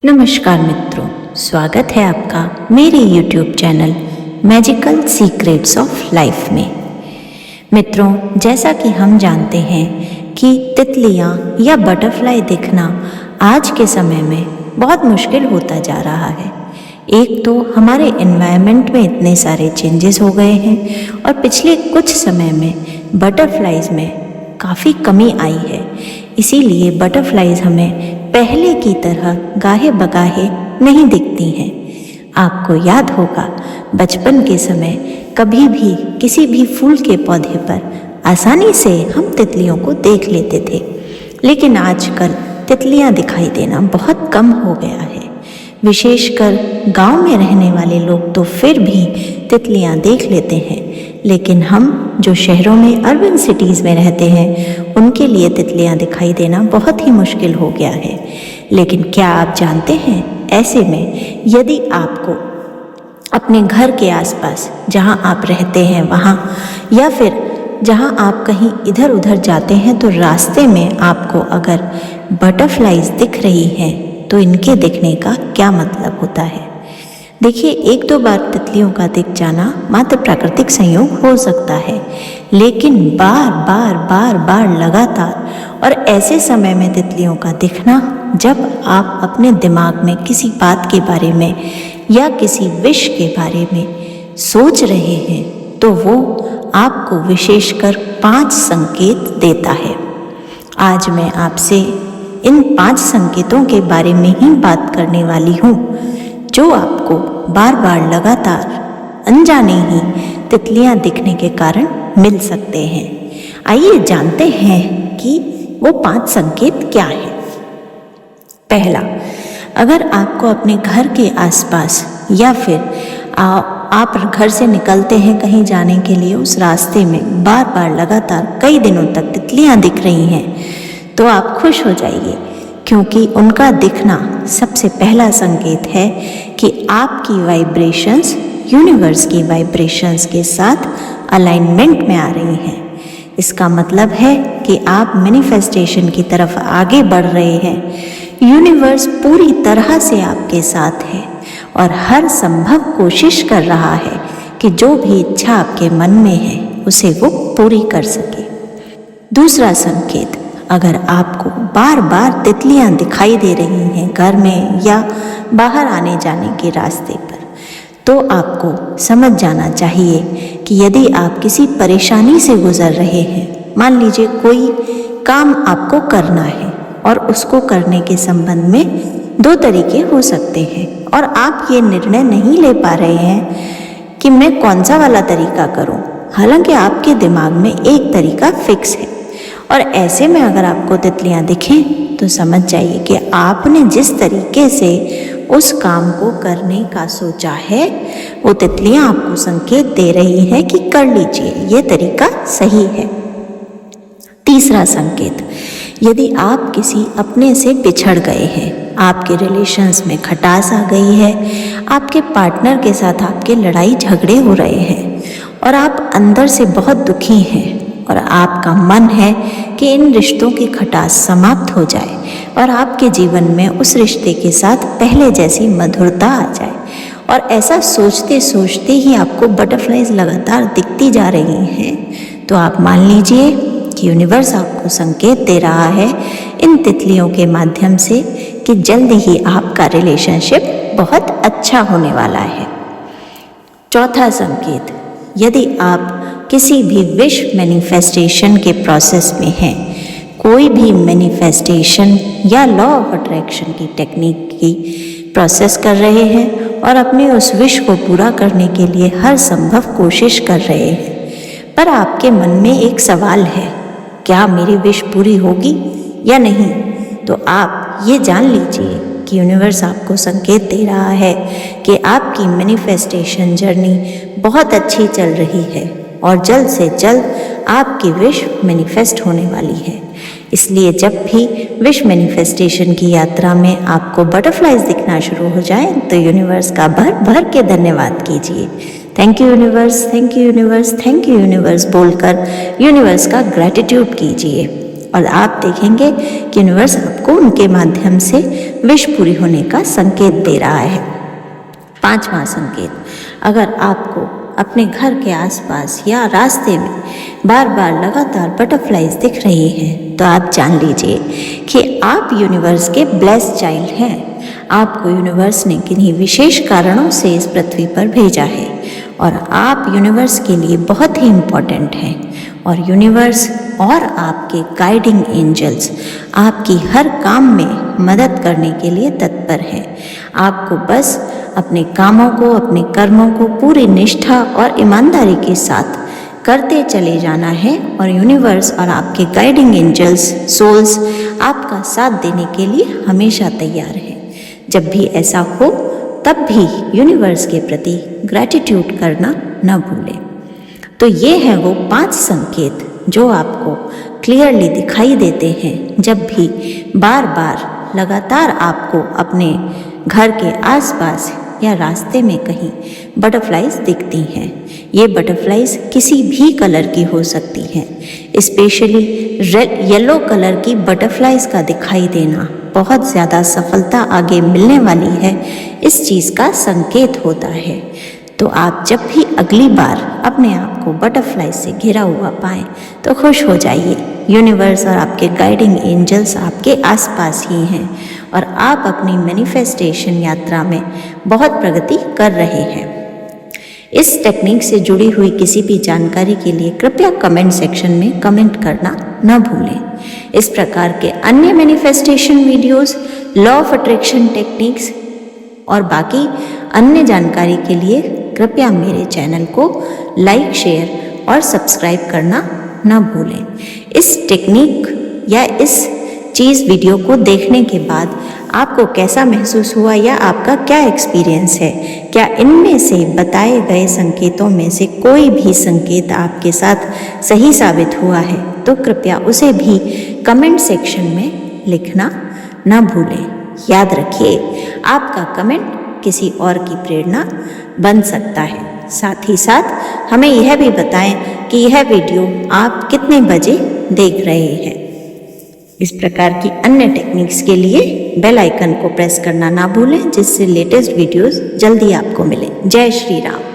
नमस्कार मित्रों, स्वागत है आपका मेरे YouTube channel magical secrets of life में। मित्रों, जैसा कि हम जानते हैं कि तितलियां या बटरफ्लाई दिखना आज के समय में बहुत मुश्किल होता जा रहा है। एक तो हमारे एनवायरनमेंट में इतने सारे चेंजेस हो गए हैं और पिछले कुछ समय में बटरफ्लाइज में काफ़ी कमी आई है। इसीलिए बटरफ्लाइज हमें पहले की तरह गाहे बगाहे नहीं दिखती हैं। आपको याद होगा, बचपन के समय कभी भी किसी भी फूल के पौधे पर आसानी से हम तितलियों को देख लेते थे, लेकिन आजकल तितलियां दिखाई देना बहुत कम हो गया है। विशेषकर गांव में रहने वाले लोग तो फिर भी तितलियां देख लेते हैं, लेकिन हम जो शहरों में अर्बन सिटीज़ में रहते हैं उनके लिए तितलियां दिखाई देना बहुत ही मुश्किल हो गया है। लेकिन क्या आप जानते हैं, ऐसे में यदि आपको अपने घर के आसपास जहां आप रहते हैं वहां, या फिर जहां आप कहीं इधर उधर जाते हैं, तो रास्ते में आपको अगर बटरफ्लाइज दिख रही हैं तो इनके दिखने का क्या मतलब होता है। देखिए, एक दो बार तितलियों का दिख जाना मात्र प्राकृतिक संयोग हो सकता है, लेकिन बार बार लगातार और ऐसे समय में तितलियों का दिखना, जब आप अपने दिमाग में किसी बात के बारे में या किसी विश के बारे में सोच रहे हैं, तो वो आपको विशेषकर 5 संकेत देता है। आज मैं आपसे इन 5 संकेतों के बारे में ही बात करने वाली हूँ, जो आपको बार बार लगातार अनजाने ही तितलियां दिखने के कारण मिल सकते हैं। आइए जानते हैं कि वो 5 संकेत क्या हैं। पहला, अगर आपको अपने घर के आसपास या फिर आप घर से निकलते हैं कहीं जाने के लिए, उस रास्ते में बार बार लगातार कई दिनों तक तितलियां दिख रही हैं, तो आप खुश हो जाइए, क्योंकि उनका दिखना सबसे पहला संकेत है कि आपकी वाइब्रेशंस यूनिवर्स की वाइब्रेशंस के साथ अलाइनमेंट में आ रही हैं। इसका मतलब है कि आप मैनिफेस्टेशन की तरफ आगे बढ़ रहे हैं। यूनिवर्स पूरी तरह से आपके साथ है और हर संभव कोशिश कर रहा है कि जो भी इच्छा आपके मन में है उसे वो पूरी कर सके। दूसरा संकेत, अगर आपको बार बार तितलियां दिखाई दे रही हैं घर में या बाहर आने जाने के रास्ते पर, तो आपको समझ जाना चाहिए कि यदि आप किसी परेशानी से गुजर रहे हैं, मान लीजिए कोई काम आपको करना है और उसको करने के संबंध में 2 तरीके हो सकते हैं, और आप ये निर्णय नहीं ले पा रहे हैं कि मैं कौन सा वाला तरीका करूं, हालांकि आपके दिमाग में एक तरीका फिक्स है। और ऐसे में अगर आपको तितलियां दिखें तो समझ जाइए कि आपने जिस तरीके से उस काम को करने का सोचा है, वो तितलियां आपको संकेत दे रही हैं कि कर लीजिए, ये तरीका सही है। तीसरा संकेत, यदि आप किसी अपने से बिछड़ गए हैं, आपके रिलेशंस में खटास आ गई है, आपके पार्टनर के साथ आपके लड़ाई झगड़े हो रहे हैं और आप अंदर से बहुत दुखी हैं, और आपका मन है कि इन रिश्तों की खटास समाप्त हो जाए और आपके जीवन में उस रिश्ते के साथ पहले जैसी मधुरता आ जाए, और ऐसा सोचते सोचते ही आपको बटरफ्लाइज लगातार दिखती जा रही हैं, तो आप मान लीजिए कि यूनिवर्स आपको संकेत दे रहा है इन तितलियों के माध्यम से कि जल्दी ही आपका रिलेशनशिप बहुत अच्छा होने वाला है। चौथा संकेत, यदि आप किसी भी विश मैनिफेस्टेशन के प्रोसेस में हैं, कोई भी मैनिफेस्टेशन या लॉ ऑफ अट्रैक्शन की टेक्निक की प्रोसेस कर रहे हैं और अपने उस विश को पूरा करने के लिए हर संभव कोशिश कर रहे हैं, पर आपके मन में एक सवाल है, क्या मेरी विश पूरी होगी या नहीं, तो आप ये जान लीजिए कि यूनिवर्स आपको संकेत दे रहा है कि आपकी मैनिफेस्टेशन जर्नी बहुत अच्छी चल रही है और जल्द से जल्द आपकी विश मैनिफेस्ट होने वाली है। इसलिए जब भी विश मैनिफेस्टेशन की यात्रा में आपको बटरफ्लाइज दिखना शुरू हो जाए, तो यूनिवर्स का भर भर के धन्यवाद कीजिए। Thank you universe, thank you universe, thank you universe बोलकर यूनिवर्स का ग्रैटिट्यूड कीजिए। और आप देखेंगे कि यूनिवर्स आपको उनके माध्यम से विश पूरी होने का संकेत दे रहा है। 5वां संकेत, अगर आपको अपने घर के आसपास या रास्ते में बार बार लगातार बटरफ्लाइज दिख रही हैं, तो आप जान लीजिए कि आप यूनिवर्स के ब्लेस्ड चाइल्ड हैं। आपको यूनिवर्स ने किन्हीं विशेष कारणों से इस पृथ्वी पर भेजा है और आप यूनिवर्स के लिए बहुत ही इम्पोर्टेंट हैं और यूनिवर्स और आपके गाइडिंग एंजल्स आपकी हर काम में मदद करने के लिए तत्पर हैं। आपको बस अपने कामों को, अपने कर्मों को पूरी निष्ठा और ईमानदारी के साथ करते चले जाना है और यूनिवर्स और आपके गाइडिंग एंजल्स, सोल्स आपका साथ देने के लिए हमेशा तैयार हैं। जब भी ऐसा हो तब भी यूनिवर्स के प्रति ग्रैटिट्यूड करना न भूलें। तो ये हैं वो 5 संकेत जो आपको क्लियरली दिखाई देते हैं जब भी बार बार लगातार आपको अपने घर के आसपास या रास्ते में कहीं बटरफ्लाइज दिखती हैं। ये बटरफ्लाइज किसी भी कलर की हो सकती हैं। स्पेशली येलो कलर की बटरफ्लाइज का दिखाई देना बहुत ज़्यादा सफलता आगे मिलने वाली है, इस चीज़ का संकेत होता है। तो आप जब भी अगली बार अपने आप को बटरफ्लाई से घिरा हुआ पाएं तो खुश हो जाइए। यूनिवर्स और आपके गाइडिंग एंजल्स आपके आसपास ही हैं और आप अपनी मैनिफेस्टेशन यात्रा में बहुत प्रगति कर रहे हैं। इस टेक्निक से जुड़ी हुई किसी भी जानकारी के लिए कृपया कमेंट सेक्शन में कमेंट करना न भूलें। इस प्रकार के अन्य manifestation videos, law of attraction techniques और बाकी अन्य जानकारी के लिए कृपया मेरे चैनल को लाइक, शेयर और सब्सक्राइब करना न भूलें। इस टेक्निक या इस वीडियो को देखने के बाद आपको कैसा महसूस हुआ या आपका क्या एक्सपीरियंस है? क्या इनमें से बताए गए संकेतों में से कोई भी संकेत आपके साथ सही साबित हुआ है? तो कृपया उसे भी कमेंट सेक्शन में लिखना न भूलें। याद रखिए, आपका कमेंट किसी और की प्रेरणा बन सकता है। साथ ही साथ हमें यह भी बताएं कि यह वीडियो आप कितने बजे देख रहे हैं। इस प्रकार की अन्य टेक्निक्स के लिए बेल आइकन को प्रेस करना ना भूलें, जिससे लेटेस्ट वीडियोस जल्दी आपको मिले। जय श्री राम।